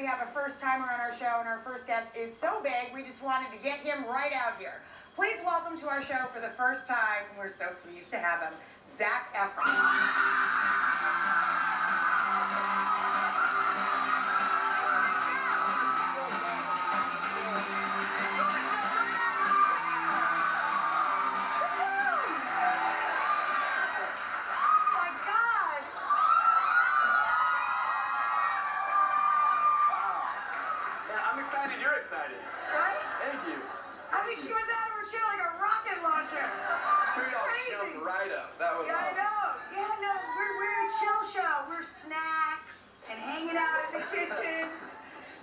we have a first-timer on our show, and our first guest is so big, we just wanted to get him right out here. Please welcome to our show for the first time, we're so pleased to have him, Zac Efron. You're excited. Right? Thank you. I mean, she was out of her chair like a rocket launcher. Two y'all jumped right up. That was awesome. I know. Yeah, no, we're a chill show. We're snacks and hanging out in the kitchen.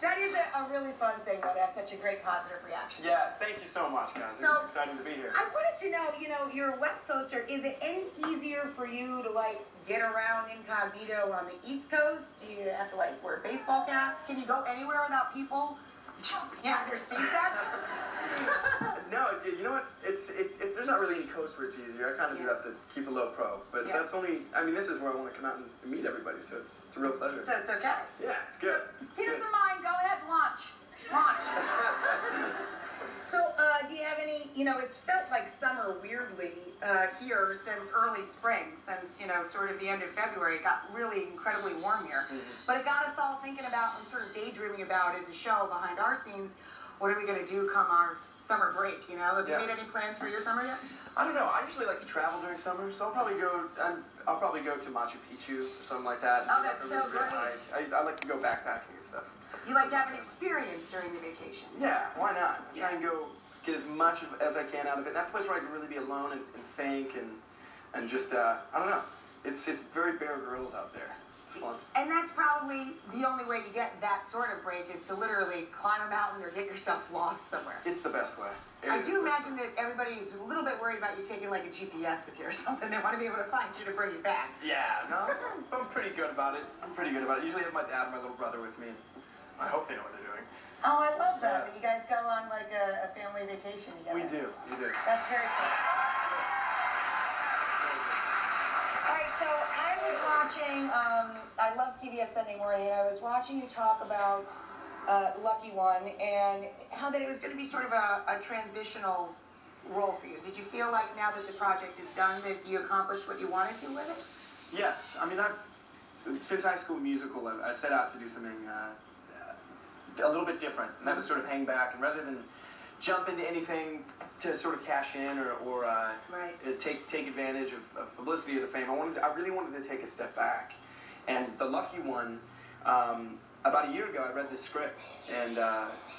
That is a really fun thing, though, to have such a great positive reaction. Yes, thank you so much, guys. So, it's exciting to be here. I wanted to know, you're a West Coaster. Is it any easier for you to, like, get around incognito on the East Coast? Do you have to, like, wear baseball caps? Can you go anywhere without people jumping out of their seats at you? No, you know what? There's not really any coast where it's easier. I kind of do have to keep a low pro, but that's only. I mean, this is where I want to come out and meet everybody, so it's a real pleasure. So it's okay. Yeah, it's good. So, he doesn't mind. Go ahead, launch. So, do you have any? It's felt like summer weirdly here since early spring, since sort of the end of February. It got really incredibly warm here, but it got us all thinking about and sort of daydreaming about as a show behind our scenes. What are we going to do come our summer break? Have you made any plans for your summer yet? I don't know. I usually like to travel during summer, so I'll probably go to Machu Picchu or something like that. Oh, that's so great. I like to go backpacking and stuff. You like to have an experience during the vacation? Yeah, why not? Try and go get as much as I can out of it. That's a place where I can really be alone and think and just I don't know. It's very Bear Grylls out there. It's fun. And that's probably the only way you get that sort of break is to literally climb a mountain or get yourself lost somewhere. It's the best way. I do imagine that everybody's a little bit worried about you taking like a GPS with you or something. They want to be able to find you to bring you back. Yeah, no, I'm pretty good about it. Usually I have my dad and my little brother with me. I hope they know what they're doing. Oh, I love that. That you guys go on like a family vacation together. We do. That's very cool. All right, so I was watching, I love CBS Sunday Morning, and I was watching you talk about Lucky One and how that it was going to be sort of a transitional role for you. Did you feel like now that the project is done that you accomplished what you wanted to with it? Yes. I mean, since High School Musical, I set out to do something a little bit different, and that was sort of hang back, and rather than jump into anything to sort of cash in or take advantage of publicity or the fame, I really wanted to take a step back. And The Lucky One, about a year ago, I read this script, and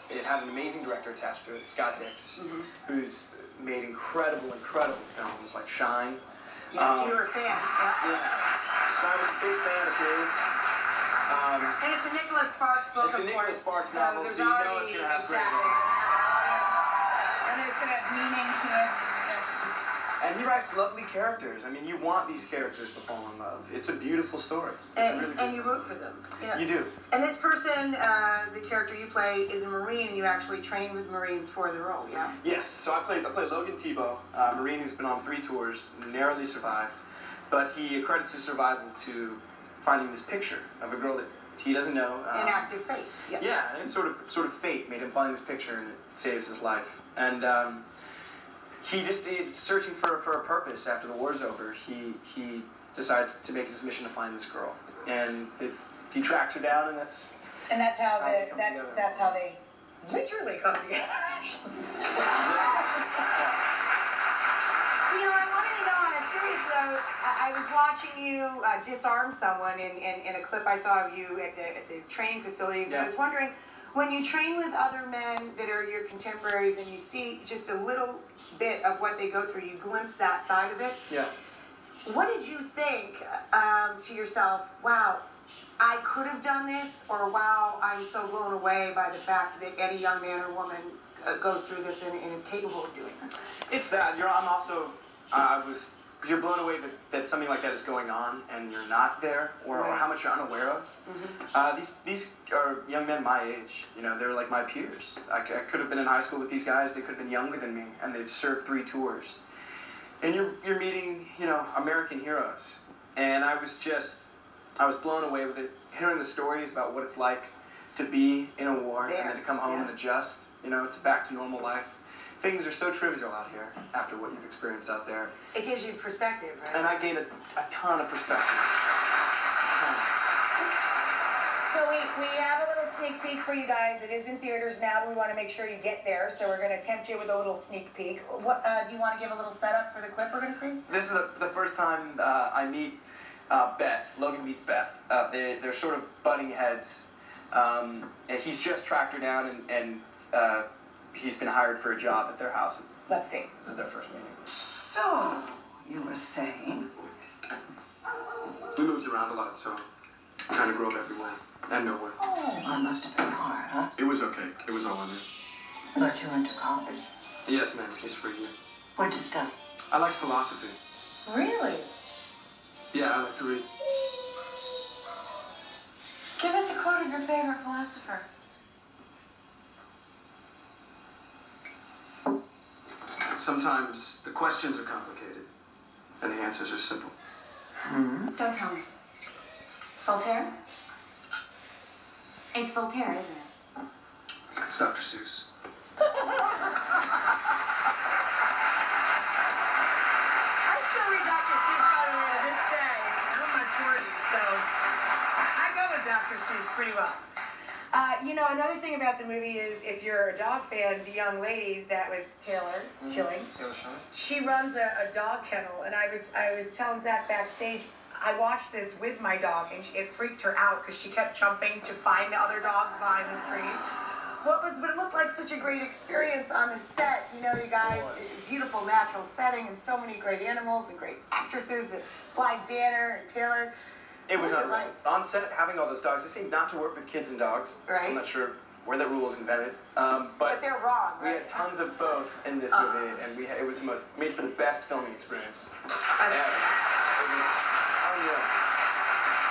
it had an amazing director attached to it, Scott Hicks, who's made incredible films like Shine. Yes, you were a fan. Yeah. So I was a big fan of his. And it's a Nicholas Sparks book, of course. It's a Nicholas Sparks novel, so you know it's going to have great and it's going to have meaning to it. And he writes lovely characters. I mean, you want these characters to fall in love. It's a beautiful story. And you root for them. Yeah. You do. And this person, the character you play, is a Marine, and you actually trained with Marines for the role, yeah? Yes. So I played Logan Tebow, a Marine who's been on 3 tours, narrowly survived. But he accredits his survival to finding this picture of a girl that he doesn't know. An act of fate. Yeah, and it's sort of fate made him find this picture, and it saves his life. And he's searching for a purpose after the war's over. He decides to make it his mission to find this girl, and he tracks her down, and that's how they literally come together. Serious note, I was watching you disarm someone in a clip I saw of you at the training facilities, and I was wondering, when you train with other men that are your contemporaries and you see just a little bit of what they go through, you glimpse that side of it. Yeah. What did you think to yourself, wow, I could have done this, or wow, I'm so blown away by the fact that any young man or woman goes through this and is capable of doing this? It's that. You're blown away that something like that is going on and you're not there, or how much you're unaware of. These are young men my age. They're like my peers. I could have been in high school with these guys. They could have been younger than me, and they've served 3 tours. And you're meeting, American heroes. And I was blown away with it, hearing the stories about what it's like to be in a war There. and then to come home and adjust, you know, to back to normal life. Things are so trivial out here after what you've experienced out there. It gives you perspective, right? And I gained a ton of perspective. So we have a little sneak peek for you guys. It is in theaters now, but we want to make sure you get there. So we're going to tempt you with a little sneak peek. What do you want to give a little setup for the clip we're going to see? This is the first time I meet Beth. Logan meets Beth. They're sort of butting heads. And he's just tracked her down, and he's been hired for a job at their house. Let's see. This is their first meeting. So, you were saying? We moved around a lot, so I kind of grew up everywhere and nowhere. Oh, that must have been hard, huh? It was okay. It was all I knew. But you went to college. Yes, ma'am. Just for a year. What'd you study? I liked philosophy. Really? Yeah, I like to read. Give us a quote of your favorite philosopher. Sometimes the questions are complicated, and the answers are simple. Don't tell me. Voltaire? It's Voltaire, isn't it? That's Dr. Seuss. I still read Dr. Seuss by the way to this day. I'm in my 40s, so I go with Dr. Seuss pretty well. You know, another thing about the movie is if you're a dog fan, the young lady that was Taylor Schilling, she runs a dog kennel, and I was telling Zach backstage, I watched this with my dog, and it freaked her out because she kept jumping to find the other dogs behind the screen. But it looked like such a great experience on the set. You know, you guys, beautiful natural setting, and so many great animals and great actresses, that Blythe Danner and Taylor. It was What like? on set, having all those dogs. They seemed not to work with kids and dogs. Right. I'm not sure where that rule was invented. But they're wrong, we right? had tons of both in this movie, and it was the most made for the best filming experience ever.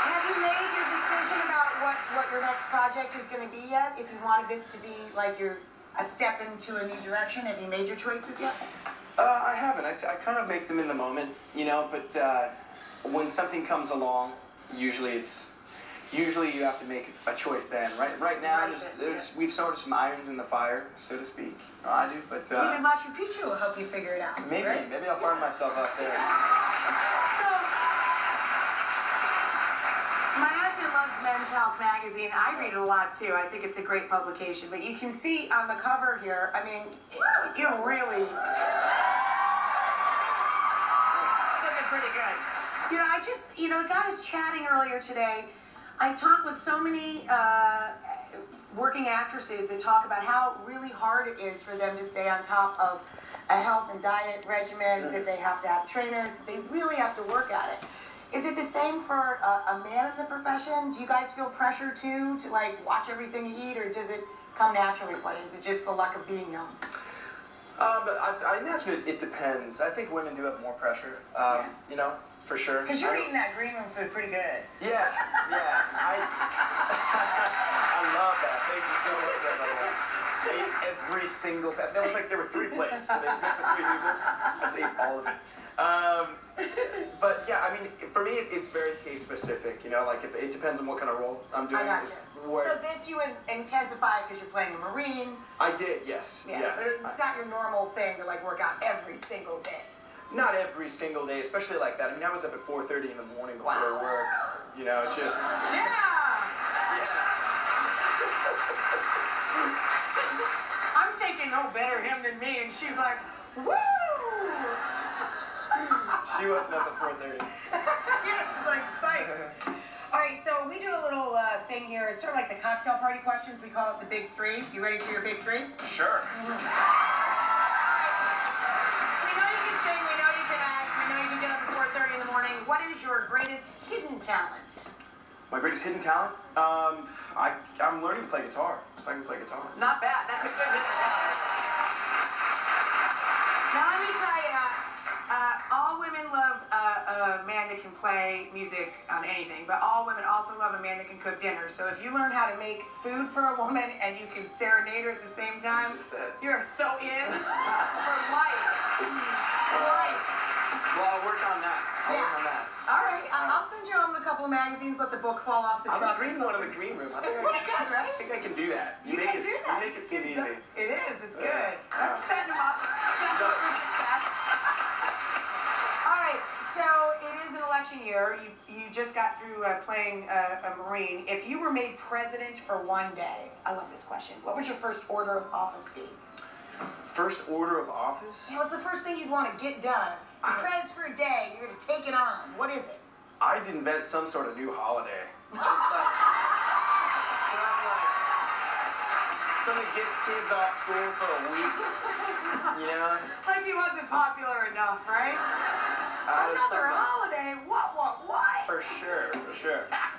Have you made your decision about what your next project is going to be yet? If you wanted this to be like a step into a new direction, have you made your choices yet? I haven't. I kind of make them in the moment, you know. But when something comes along, usually you have to make a choice then. Right now, we've sort of some irons in the fire, so to speak. Oh, I do, but Maybe Machu Picchu will help you figure it out. maybe right? maybe I'll find myself out there. So, my husband loves Men's Health magazine. I read it a lot too. I think it's a great publication. But you can see on the cover here, I mean, you're really looking pretty good. You know, I got us chatting earlier today. I talked with so many working actresses that talk about how really hard it is for them to stay on top of a health and diet regimen, that they have to have trainers, that they really have to work at it. Is it the same for a man in the profession? Do you guys feel pressure too to like watch everything you eat, or does it come naturally for you? Is it just the luck of being young? I imagine it depends. I think women do have more pressure, you know, for sure. Because you're eating that green room food pretty good. Yeah. I love that. Thank you so much for that, by the way. I ate every single. That was like there were 3 plates. So they was meant for 3 people. I just ate all of it. But yeah, I mean, for me, it's very case specific. You know, like if it depends on what kind of role I'm doing. I gotcha. So this you would intensify because you're playing a Marine. I did, yes. Yeah. But it's not your normal thing to like work out every single day. Not every single day, especially like that. I mean, I was up at 4:30 in the morning before work. You know, just. I'm thinking, oh, better him than me, and she's like, woo! She wasn't up at 4:30. Yeah, she's like, psyched. All right, so we do a little thing here. It's sort of like the cocktail party questions. We call it the Big Three. You ready for your Big Three? Sure. We know you can sing. We know you can act. We know you can get up at 4:30 in the morning. What is your greatest hidden talent? My greatest hidden talent? I'm learning to play guitar, so I can play guitar. Not bad. That's a good hidden talent. Now let me tell you, all women love a man that can play music on anything, but all women also love a man that can cook dinner. So if you learn how to make food for a woman and you can serenade her at the same time, you're so in for life. For life. Well, I'll work on that. I'll work on that. All right, I'll send you home with a couple of magazines. Let the book fall off the I truck. was reading one in the green room. It's pretty good, right? I think I can do that. You can do that. You make it seem easy. It is. It's good. I'm setting them up. Setting them up for success. All right. So it is an election year. You just got through playing a Marine. If you were made president for one day, I love this question. What would your first order of office be? First order of office? Yeah, what's the first thing you'd want to get done? You're pres for a day. You're going to take it on. What is it? I'd invent some sort of new holiday. Just like something that gets kids off school for a week. You know? Like he wasn't popular enough, right? Another holiday? What? For sure.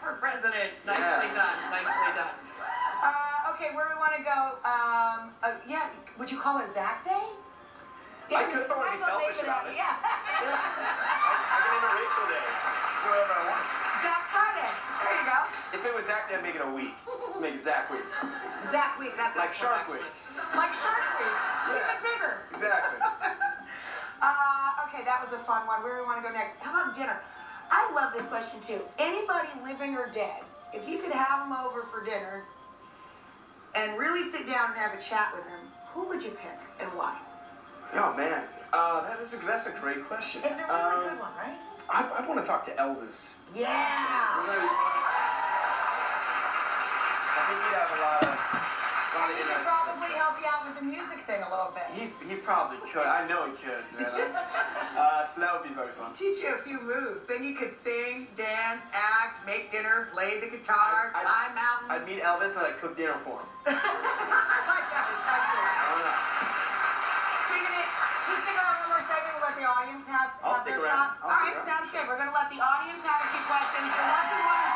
For president. Nicely done. Nicely done. Okay, where do we want to go? Yeah, would you call it Zach Day? I could if I want to be selfish about it. Yeah. I can name a racial day. Whatever I want. Zach Friday. There you go. If it was Zach Day, I'd make it a week. Let's make it Zach Week. Zach Week, that's Like excellent, Shark Week. Like Shark Week. Yeah. Even bigger. Exactly. Okay, that was a fun one. Where do we want to go next? How about dinner? I love this question too. Anybody living or dead, if you could have them over for dinner and really sit down and have a chat with them, who would you pick and why? Oh man, that's a great question. It's a really good one, right? I want to talk to Elvis. Yeah. I think he'd have a lot of And he could probably help you out with the music thing a little bit. He probably could. I know he could. Man. So that would be very fun. Teach you a few moves. Then you could sing, dance, act, make dinner, play the guitar, climb mountains. I'd meet Elvis and I'd cook dinner for him. I like that. It's excellent. Singing it. Can you stick around one more second and let the audience have I'll stick their around. shot? All right, sounds good. We're going to let the audience have a few questions. The lucky one